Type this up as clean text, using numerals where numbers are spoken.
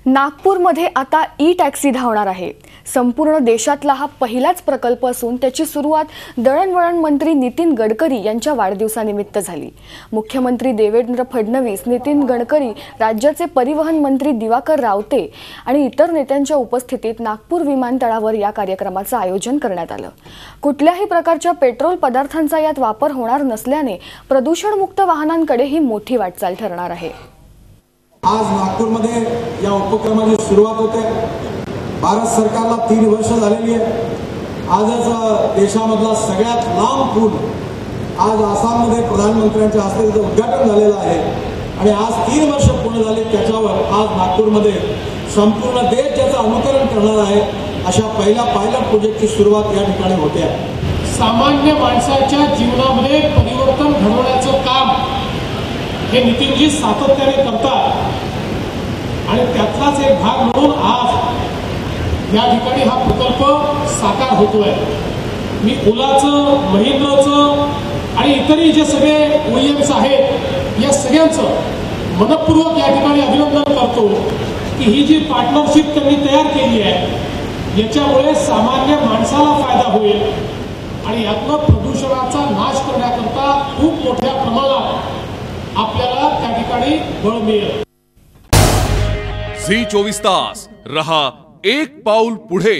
नागपूरमध्ये आता E taxi धावणार आहे। संपूर्ण देशातला हा पहिलाच प्रकल्प असून त्याची सुरुवात दळणवळण मंत्री नितीन गडकरी यांच्या वाढदिवसानिमित्त झाली। मुख्यमंत्री देवेंद्र फडणवीस, नितीन गडकरी, राज्याचे परिवहन मंत्री दिवाकर रावते आणि इतर नेत्यांच्या उपस्थितीत नागपूर विमानतळावर या कार्यक्रमाचे आयोजन करण्यात आले। कुठल्याही प्रकारच्या पेट्रोल पदार्थांचा यात वापर होणार नसल्याने प्रदूषणमुक्त वाहनांकडे ही मोठी वाटचाल ठरणार आहे। आज नागपूरमध्ये या उपक्रमाची सुरुवात होते। भारत सरकारला 3 वर्ष झालेली आहे। आजच देशामधला सगळ्यात लांब पूल आज आसाममध्ये प्रधानमंत्र्यांच्या हस्ते त्याचं उद्घाटन झालेलं आहे आणि आज 3 वर्ष पूर्ण झाले त्याच्यावर आज नागपूरमध्ये संपूर्ण देश ज्याचं अनुकरण करणार आहे अशा पहिल्या पायलट प्रोजेक्टची सुरुवात या ठिकाणी होते आहे। सामान्य माणसाच्या जीवनामध्ये परिवर्तन घडवण्याचं काम हे नितीनजी सातत्याने करतात आणि त्यातलाच एक भाग म्हणून आज या ठिकाणी हा प्रकल्प साकार होतोय। मी ओलाचं, महिंद्राचं आणि इतरही जे सगळे OEMs आहेत या सगळ्यांचं मनपूर्वक या ठिकाणी अभिनंदन करतो की ही जी पार्टनरशिप त्यांनी तयार केली आहे याच्यामुळे सामान्य माणसाला फायदा होईल आणि यातनं प्रदूषणाचा नाश करण्याकरता खूप मोठ्या प्रमाणात आपल्याला त्या ठिकाणी बळ मिळेल। झी 24 तास रहा एक पाऊल पुढे।